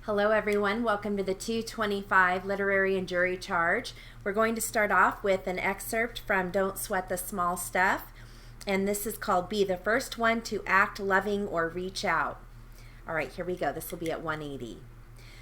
Hello everyone, welcome to the 225 Literary and Jury Charge. We're going to start off with an excerpt from Don't Sweat the Small Stuff, and this is called Be the First One to Act Loving or Reach Out. All right, here we go. This will be at 180.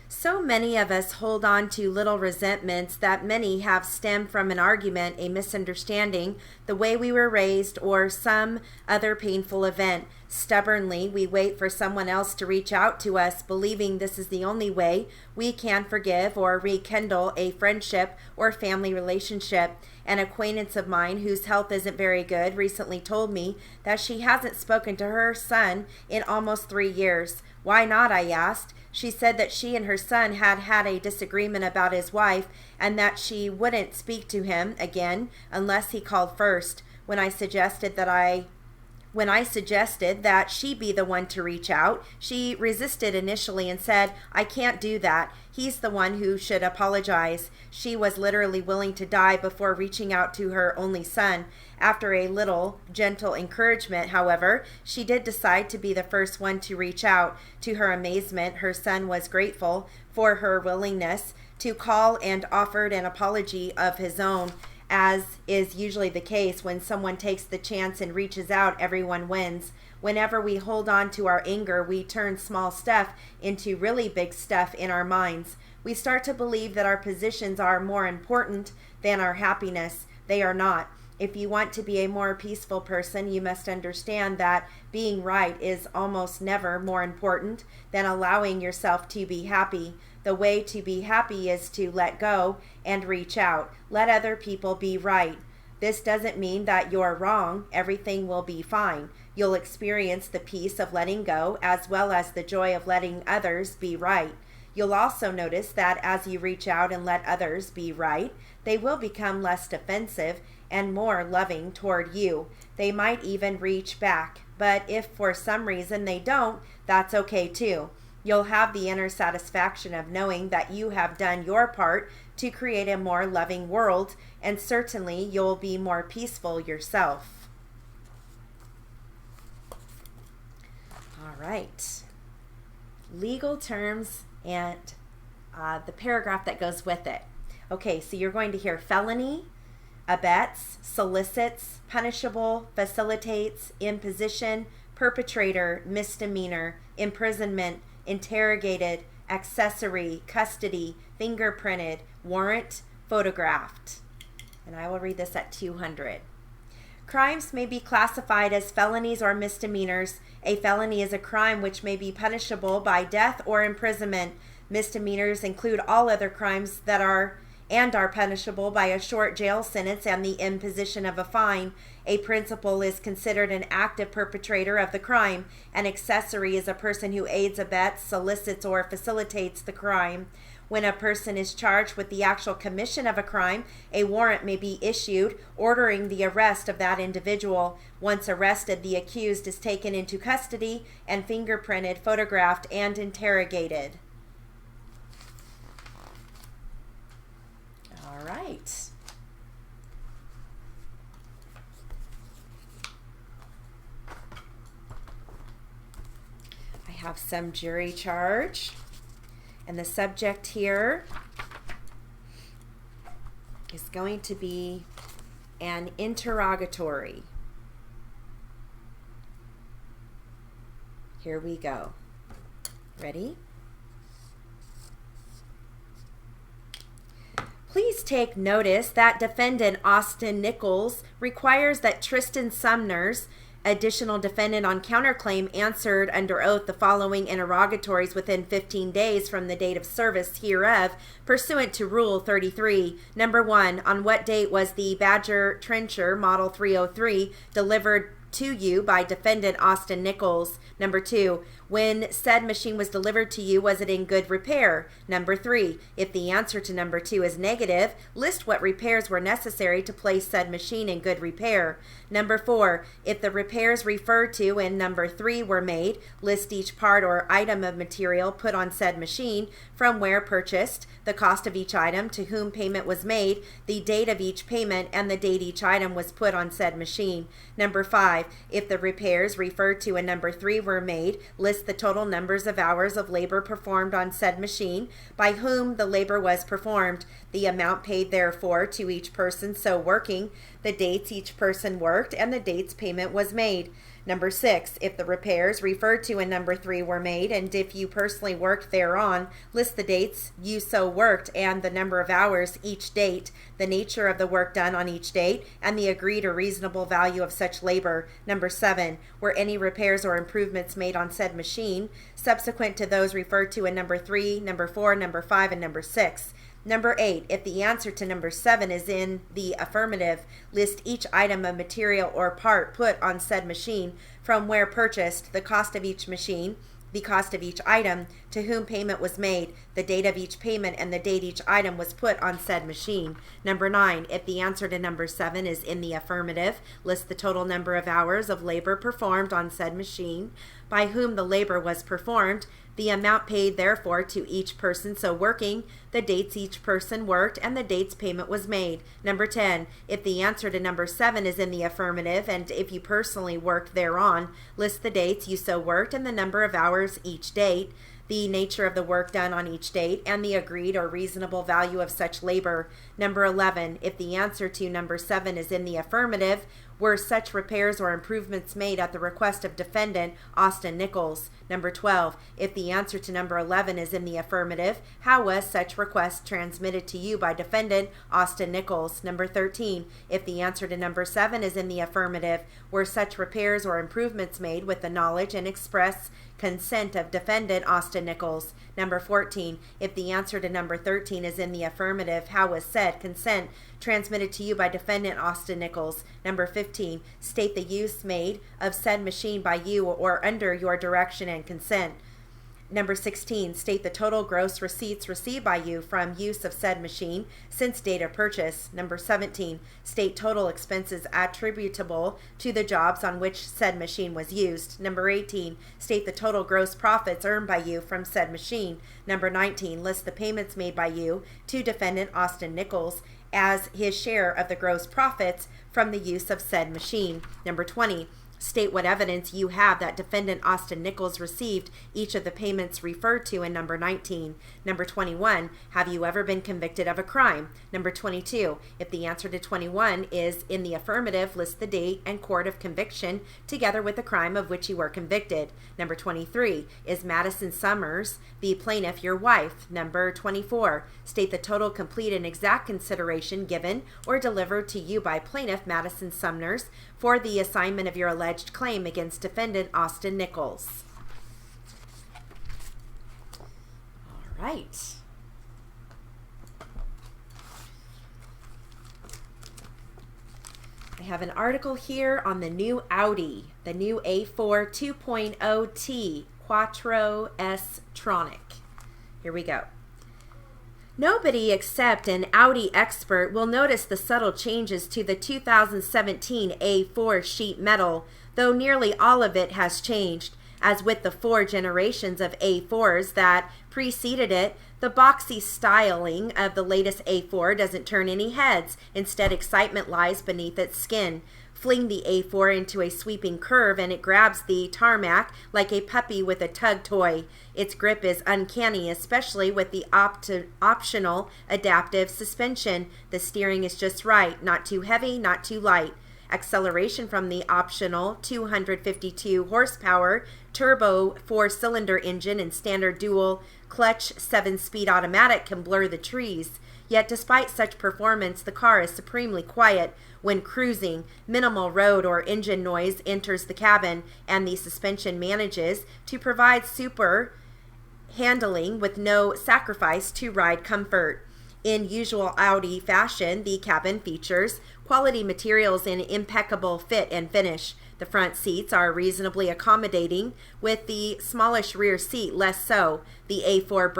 So many of us hold on to little resentments that many have stemmed from an argument, a misunderstanding, the way we were raised, or some other painful event. Stubbornly, we wait for someone else to reach out to us, believing this is the only way we can forgive or rekindle a friendship or family relationship. An acquaintance of mine whose health isn't very good recently told me that she hasn't spoken to her son in almost 3 years. Why not, I asked. She said that she and her son had had a disagreement about his wife and that she wouldn't speak to him again unless he called first. When I suggested that she be the one to reach out, she resisted initially and said, I can't do that. He's the one who should apologize. She was literally willing to die before reaching out to her only son. After a little gentle encouragement, however, she did decide to be the first one to reach out. To her amazement, her son was grateful for her willingness to call and offered an apology of his own. As is usually the case, when someone takes the chance and reaches out, everyone wins. Whenever we hold on to our anger, we turn small stuff into really big stuff in our minds. We start to believe that our positions are more important than our happiness. They are not. If you want to be a more peaceful person, you must understand that being right is almost never more important than allowing yourself to be happy. The way to be happy is to let go and reach out. Let other people be right. This doesn't mean that you're wrong. Everything will be fine. You'll experience the peace of letting go as well as the joy of letting others be right. You'll also notice that as you reach out and let others be right, they will become less defensive and more loving toward you. They might even reach back. But if for some reason they don't, that's okay too. You'll have the inner satisfaction of knowing that you have done your part to create a more loving world, and certainly you'll be more peaceful yourself. All right. Legal terms and the paragraph that goes with it. Okay, so you're going to hear felony, abets, solicits, punishable, facilitates, imposition, perpetrator, misdemeanor, imprisonment, interrogated, accessory, custody, fingerprinted, warrant, photographed. And I will read this at 200. Crimes may be classified as felonies or misdemeanors. A felony is a crime which may be punishable by death or imprisonment. Misdemeanors include all other crimes that are punishable by a short jail sentence and the imposition of a fine. A principal is considered an active perpetrator of the crime. An accessory is a person who aids, abets, solicits, or facilitates the crime. When a person is charged with the actual commission of a crime, a warrant may be issued ordering the arrest of that individual. Once arrested, the accused is taken into custody and fingerprinted, photographed, and interrogated. All right. I have some jury charge, and the subject here is going to be an interrogatory. Here we go. Ready? Please take notice that defendant Austin Nichols requires that Tristan Sumner's additional defendant on counterclaim answered under oath the following interrogatories within 15 days from the date of service hereof, pursuant to Rule 33. Number 1, on what date was the Badger Trencher Model 303 delivered to you by defendant Austin Nichols? Number 2, when said machine was delivered to you, was it in good repair? Number 3, if the answer to number 2 is negative, list what repairs were necessary to place said machine in good repair. Number 4, if the repairs referred to in number 3 were made, list each part or item of material put on said machine, from where purchased, the cost of each item, to whom payment was made, the date of each payment, and the date each item was put on said machine. Number 5, 5, if the repairs referred to in number 3 were made, list the total numbers of hours of labor performed on said machine, by whom the labor was performed, the amount paid therefor to each person so working, the dates each person worked, and the dates payment was made. Number 6, if the repairs referred to in number 3 were made, and if you personally worked thereon, list the dates you so worked and the number of hours each date, the nature of the work done on each date, and the agreed or reasonable value of such labor. Number 7, were any repairs or improvements made on said machine, subsequent to those referred to in number 3, number 4, number 5, and number 6. Number 8, if the answer to number 7 is in the affirmative, list each item of material or part put on said machine, from where purchased, the cost of each machine, the cost of each item, to whom payment was made, the date of each payment, and the date each item was put on said machine. Number 9, if the answer to number 7 is in the affirmative, list the total number of hours of labor performed on said machine, by whom the labor was performed, the amount paid therefore to each person so working, the dates each person worked, and the dates payment was made. Number 10, if the answer to number 7 is in the affirmative, and if you personally worked thereon, list the dates you so worked and the number of hours each date, the nature of the work done on each date, and the agreed or reasonable value of such labor. Number 11, if the answer to number 7 is in the affirmative, were such repairs or improvements made at the request of defendant Austin Nichols? Number 12, if the answer to number 11 is in the affirmative, how was such request transmitted to you by defendant Austin Nichols? Number 13, if the answer to number 7 is in the affirmative, were such repairs or improvements made with the knowledge and express consent of defendant Austin Nichols? Number 14, if the answer to number 13 is in the affirmative, how was said consent transmitted to you by defendant Austin Nichols? Number 15, state the use made of said machine by you or under your direction and consent. Number 16, state the total gross receipts received by you from use of said machine since date of purchase. Number 17, state total expenses attributable to the jobs on which said machine was used. Number 18, state the total gross profits earned by you from said machine. Number 19, list the payments made by you to defendant Austin Nichols as his share of the gross profits from the use of said machine. Number 20, state what evidence you have that defendant Austin Nichols received each of the payments referred to in number 19. Number 21, have you ever been convicted of a crime? Number 22, if the answer to 21 is in the affirmative, list the date and court of conviction together with the crime of which you were convicted. Number 23, is Madison Summers, the plaintiff, your wife? Number 24, state the total, complete, and exact consideration given or delivered to you by plaintiff Madison Summers for the assignment of your alleged claim against defendant Austin Nichols. All right. I have an article here on the new Audi, the new A4 2.0T Quattro S-Tronic. Here we go. Nobody except an Audi expert will notice the subtle changes to the 2017 A4 sheet metal, though nearly all of it has changed. As with the 4 generations of A4s that preceded it, the boxy styling of the latest A4 doesn't turn any heads. Instead, excitement lies beneath its skin. Fling the A4 into a sweeping curve and it grabs the tarmac like a puppy with a tug toy. Its grip is uncanny, especially with the optional adaptive suspension. The steering is just right, not too heavy, not too light. Acceleration from the optional 252 horsepower turbo 4-cylinder engine and standard dual clutch 7-speed automatic can blur the trees. Yet despite such performance, the car is supremely quiet when cruising. Minimal road or engine noise enters the cabin, and the suspension manages to provide super handling with no sacrifice to ride comfort. In usual Audi fashion, the cabin features quality materials and impeccable fit and finish. The front seats are reasonably accommodating, with the smallish rear seat less so. The A4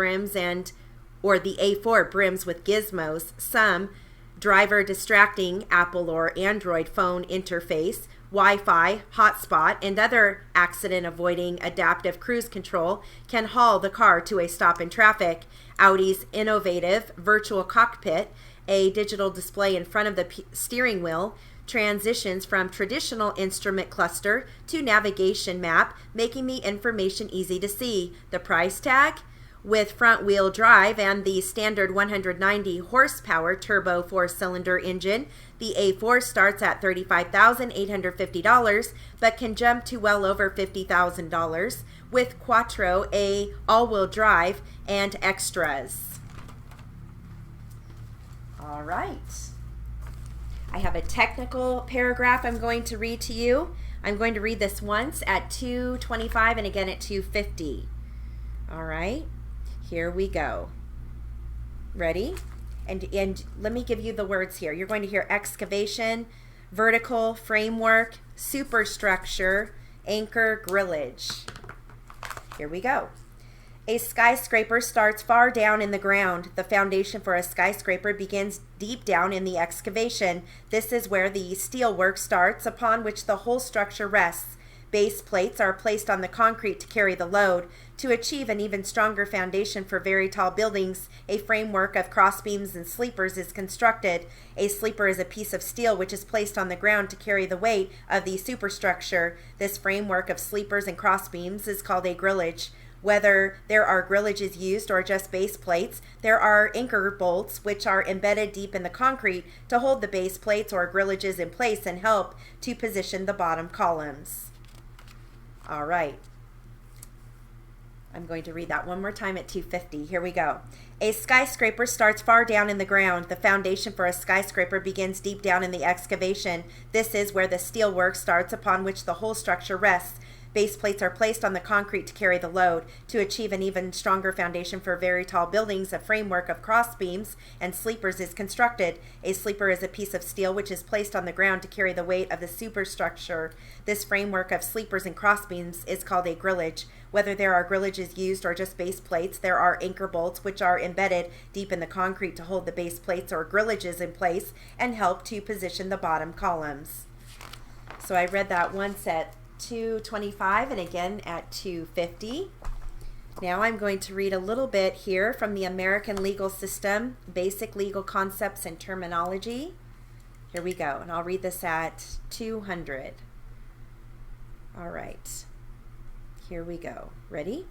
brims with gizmos, some driver distracting Apple or Android phone interface, Wi-Fi, hotspot, and other accident-avoiding adaptive cruise control can haul the car to a stop in traffic. Audi's innovative virtual cockpit, a digital display in front of the steering wheel, transitions from traditional instrument cluster to navigation map, making the information easy to see. The price tag? With front-wheel drive and the standard 190 horsepower turbo four-cylinder engine, the A4 starts at $35,850 but can jump to well over $50,000 with Quattro, a all-wheel drive, and extras. All right. I have a technical paragraph I'm going to read to you. I'm going to read this once at 2:25 and again at 2:50. All right. Here we go. Ready? And let me give you the words here. You're going to hear excavation, vertical, framework, superstructure, anchor, grillage. Here we go. A skyscraper starts far down in the ground. The foundation for a skyscraper begins deep down in the excavation. This is where the steelwork starts, upon which the whole structure rests. Base plates are placed on the concrete to carry the load. To achieve an even stronger foundation for very tall buildings, a framework of crossbeams and sleepers is constructed. A sleeper is a piece of steel which is placed on the ground to carry the weight of the superstructure. This framework of sleepers and crossbeams is called a grillage. Whether there are grillages used or just base plates, there are anchor bolts which are embedded deep in the concrete to hold the base plates or grillages in place and help to position the bottom columns. All right. I'm going to read that one more time at 2:50. Here we go. A skyscraper starts far down in the ground. The foundation for a skyscraper begins deep down in the excavation. This is where the steelwork starts, upon which the whole structure rests. Base plates are placed on the concrete to carry the load. To achieve an even stronger foundation for very tall buildings, a framework of crossbeams and sleepers is constructed. A sleeper is a piece of steel which is placed on the ground to carry the weight of the superstructure. This framework of sleepers and crossbeams is called a grillage. Whether there are grillages used or just base plates, there are anchor bolts which are embedded deep in the concrete to hold the base plates or grillages in place and help to position the bottom columns. So I read that once at 2:25 and again at 2:50. Now I'm going to read a little bit here from the American legal system, basic legal concepts and terminology. Here we go, and I'll read this at 200. All right, here we go. Ready?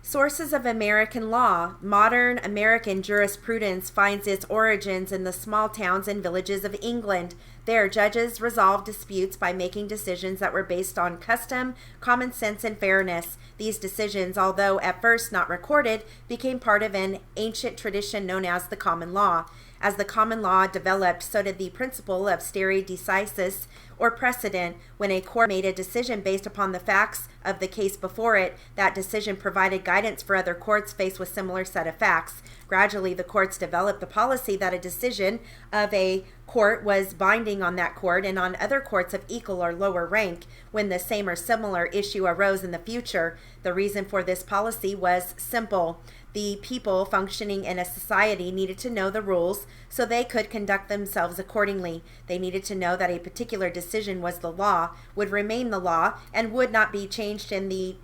Sources of American law. Modern American jurisprudence finds its origins in the small towns and villages of England. There, judges resolved disputes by making decisions that were based on custom, common sense, and fairness. These decisions, although at first not recorded, became part of an ancient tradition known as the common law. As the common law developed, so did the principle of stare decisis, or precedent. When a court made a decision based upon the facts of the case before it, that decision provided guidance for other courts faced with similar set of facts. Gradually, the courts developed the policy that a decision of a court was binding on that court and on other courts of equal or lower rank when the same or similar issue arose in the future. The reason for this policy was simple. The people functioning in a society needed to know the rules so they could conduct themselves accordingly. They needed to know that a particular decision was the law, would remain the law, and would not be changed in the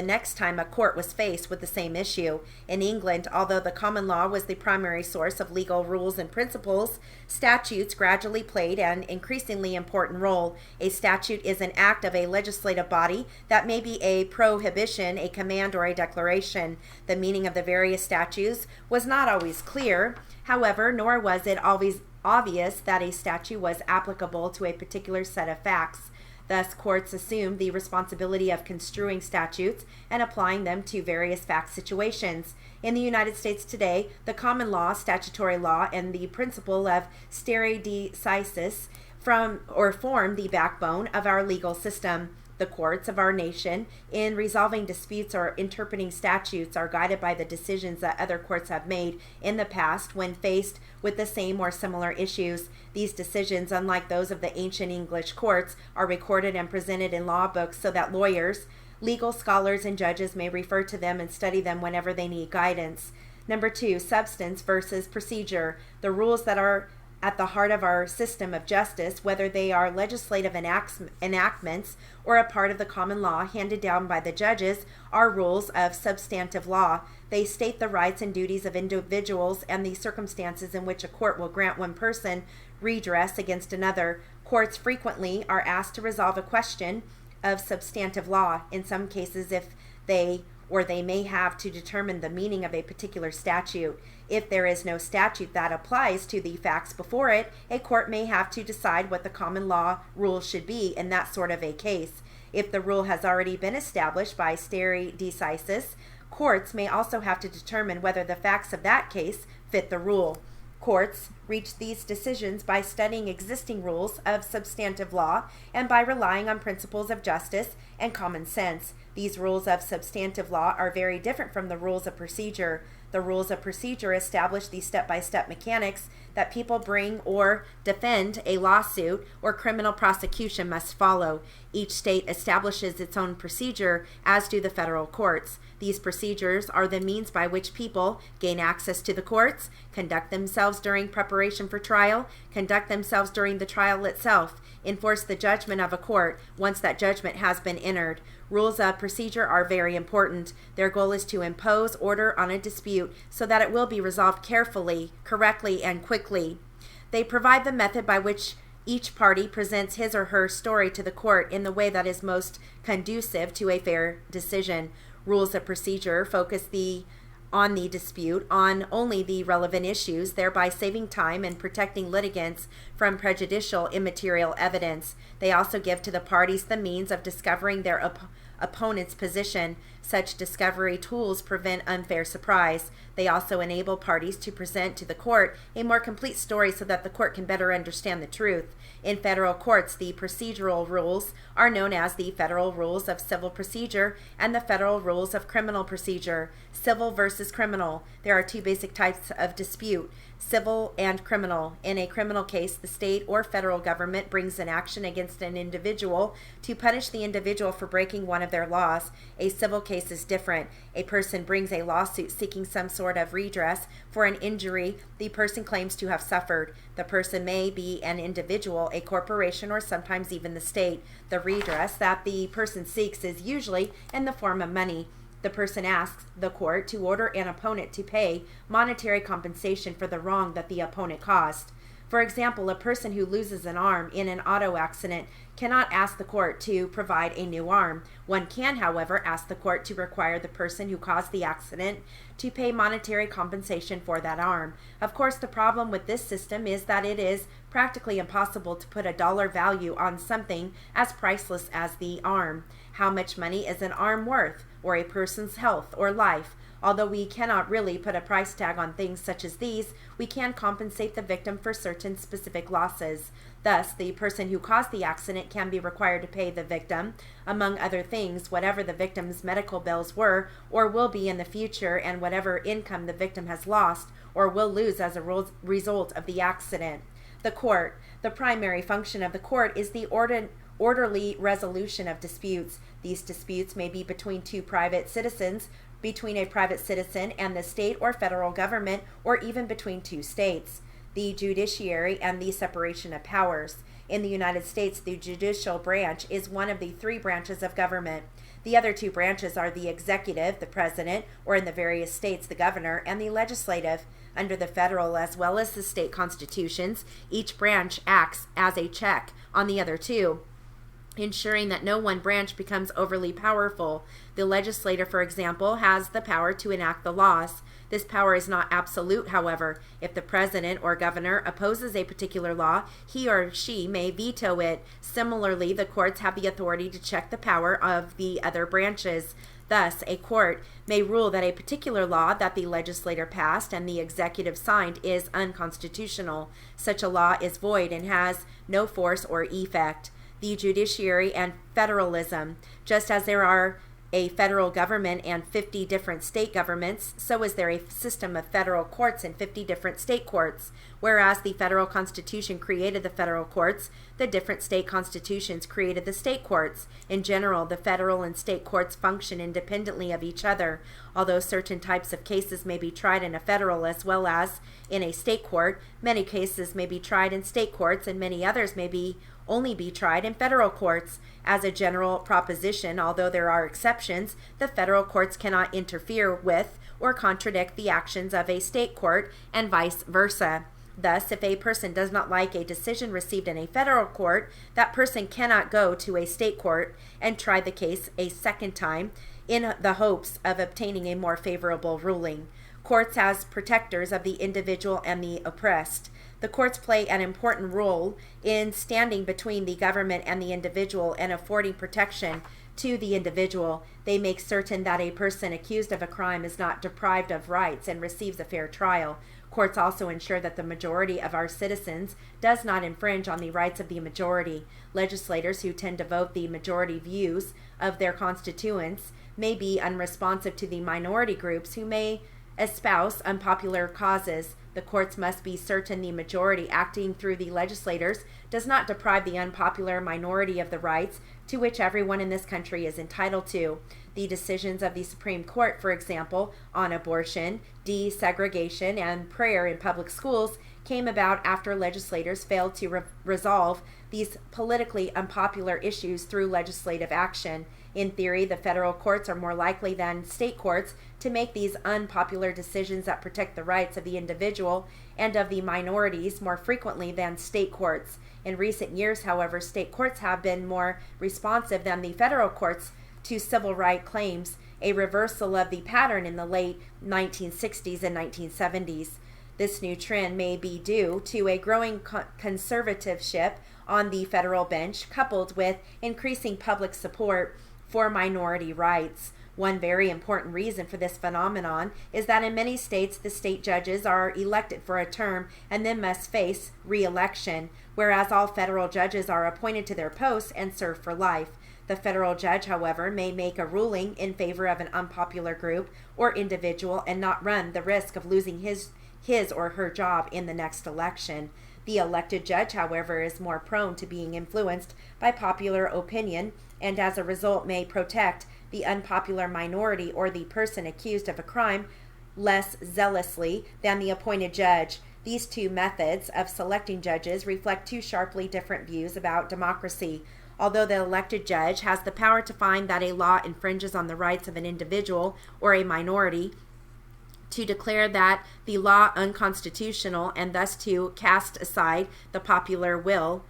next time a court was faced with the same issue. In England, although the common law was the primary source of legal rules and principles, statutes gradually played an increasingly important role. A statute is an act of a legislative body that may be a prohibition, a command, or a declaration. The meaning of the various statutes was not always clear, however, nor was it always obvious that a statute was applicable to a particular set of facts. Thus, courts assumed the responsibility of construing statutes and applying them to various fact situations. In the United States today, the common law, statutory law, and the principle of stare decisis form the backbone of our legal system. The courts of our nation, in resolving disputes or interpreting statutes, are guided by the decisions that other courts have made in the past when faced with the same or similar issues. These decisions, unlike those of the ancient English courts, are recorded and presented in law books so that lawyers, legal scholars, and judges may refer to them and study them whenever they need guidance. Number 2, substance versus procedure. The rules that are at the heart of our system of justice, whether they are legislative enactments or a part of the common law handed down by the judges, are rules of substantive law. They state the rights and duties of individuals and the circumstances in which a court will grant one person redress against another. Courts frequently are asked to resolve a question of substantive law, in some cases if they may have to determine the meaning of a particular statute. If there is no statute that applies to the facts before it, a court may have to decide what the common law rule should be in that sort of a case. If the rule has already been established by stare decisis, courts may also have to determine whether the facts of that case fit the rule. Courts reach these decisions by studying existing rules of substantive law and by relying on principles of justice and common sense. These rules of substantive law are very different from the rules of procedure. The rules of procedure establish the step-by-step mechanics that people bring or defend a lawsuit or criminal prosecution must follow. Each state establishes its own procedure, as do the federal courts. These procedures are the means by which people gain access to the courts, conduct themselves during preparation for trial, conduct themselves during the trial itself, enforce the judgment of a court once that judgment has been entered. Rules of procedure are very important. Their goal is to impose order on a dispute so that it will be resolved carefully, correctly, and quickly. They provide the method by which each party presents his or her story to the court in the way that is most conducive to a fair decision. Rules of procedure focus on the dispute on only the relevant issues, thereby saving time and protecting litigants from prejudicial immaterial evidence. They also give to the parties the means of discovering their opponent's position. Such discovery tools prevent unfair surprise. They also enable parties to present to the court a more complete story so that the court can better understand the truth. In federal courts, the procedural rules are known as the Federal Rules of Civil Procedure and the Federal Rules of Criminal Procedure. Civil versus criminal. There are two basic types of dispute: civil and criminal. In a criminal case, the state or federal government brings an action against an individual to punish the individual for breaking one of their laws. A civil case is different. A person brings a lawsuit seeking some sort of redress for an injury the person claims to have suffered. The person may be an individual, a corporation, or sometimes even the state. The redress that the person seeks is usually in the form of money. The person asks the court to order an opponent to pay monetary compensation for the wrong that the opponent caused. For example, a person who loses an arm in an auto accident cannot ask the court to provide a new arm. One can, however, ask the court to require the person who caused the accident to pay monetary compensation for that arm. Of course, the problem with this system is that it is practically impossible to put a dollar value on something as priceless as the arm. How much money is an arm worth, or a person's health or life? Although we cannot really put a price tag on things such as these, we can compensate the victim for certain specific losses. Thus, the person who caused the accident can be required to pay the victim, among other things, whatever the victim's medical bills were or will be in the future, and whatever income the victim has lost or will lose as a result of the accident. The court. The primary function of the court is the orderly resolution of disputes. These disputes may be between two private citizens, between a private citizen and the state or federal government, or even between two states. The judiciary and the separation of powers. In the United States, the judicial branch is one of the three branches of government. The other two branches are the executive, the president, or in the various states, the governor, and the legislative. Under the federal as well as the state constitutions, each branch acts as a check on the other two, ensuring that no one branch becomes overly powerful. The legislator, for example, has the power to enact the laws. This power is not absolute, however. If the president or governor opposes a particular law, he or she may veto it. Similarly, the courts have the authority to check the power of the other branches. Thus, a court may rule that a particular law that the legislator passed and the executive signed is unconstitutional. Such a law is void and has no force or effect. The judiciary and federalism. Just as there are a federal government and 50 different state governments, so is there a system of federal courts and 50 different state courts. Whereas the federal constitution created the federal courts, the different state constitutions created the state courts. In general, the federal and state courts function independently of each other. Although certain types of cases may be tried in a federal as well as in a state court, many cases may be tried in state courts and many others may only be tried in federal courts. As a general proposition, although there are exceptions, the federal courts cannot interfere with or contradict the actions of a state court and vice versa. Thus, if a person does not like a decision received in a federal court, that person cannot go to a state court and try the case a second time in the hopes of obtaining a more favorable ruling. Courts as protectors of the individual and the oppressed. The courts play an important role in standing between the government and the individual and affording protection to the individual. They make certain that a person accused of a crime is not deprived of rights and receives a fair trial. Courts also ensure that the majority of our citizens does not infringe on the rights of the majority. Legislators who tend to vote the majority views of their constituents may be unresponsive to the minority groups who may espouse unpopular causes. The courts must be certain the majority acting through the legislators does not deprive the unpopular minority of the rights to which everyone in this country is entitled to. The decisions of the Supreme Court, for example, on abortion, desegregation, and prayer in public schools came about after legislators failed to resolve these politically unpopular issues through legislative action. In theory, the federal courts are more likely than state courts to make these unpopular decisions that protect the rights of the individual and of the minorities more frequently than state courts. In recent years, however, state courts have been more responsive than the federal courts to civil rights claims, a reversal of the pattern in the late 1960s and 1970s. This new trend may be due to a growing conservatorship on the federal bench, coupled with increasing public support for minority rights. One very important reason for this phenomenon is that in many states, the state judges are elected for a term and then must face re-election, whereas all federal judges are appointed to their posts and serve for life. The federal judge, however, may make a ruling in favor of an unpopular group or individual and not run the risk of losing his or her job in the next election. The elected judge, however, is more prone to being influenced by popular opinion and as a result may protect the unpopular minority or the person accused of a crime less zealously than the appointed judge. These two methods of selecting judges reflect two sharply different views about democracy. Although the elected judge has the power to find that a law infringes on the rights of an individual or a minority, to declare that the law unconstitutional and thus to cast aside the popular will,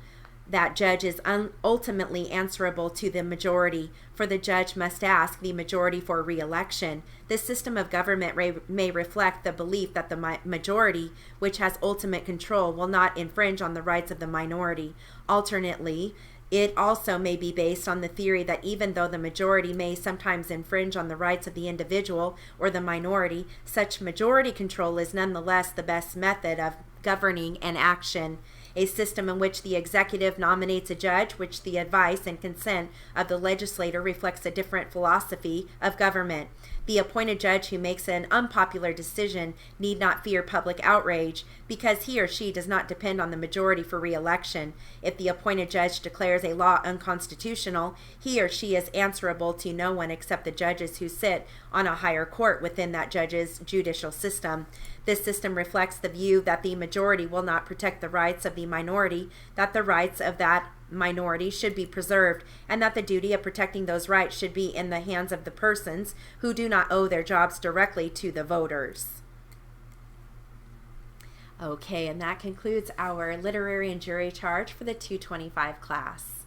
that judge is ultimately answerable to the majority, for the judge must ask the majority for re-election. This system of government may reflect the belief that the majority, which has ultimate control, will not infringe on the rights of the minority. Alternately, it also may be based on the theory that even though the majority may sometimes infringe on the rights of the individual or the minority, such majority control is nonetheless the best method of governing an action. A system in which the executive nominates a judge, which the advice and consent of the legislator reflects a different philosophy of government. The appointed judge who makes an unpopular decision need not fear public outrage because he or she does not depend on the majority for re-election. If the appointed judge declares a law unconstitutional, he or she is answerable to no one except the judges who sit on a higher court within that judge's judicial system. This system reflects the view that the majority will not protect the rights of the minority, that the rights of that minority should be preserved, and that the duty of protecting those rights should be in the hands of the persons who do not owe their jobs directly to the voters. Okay, and that concludes our literary and jury charge for the 225 class.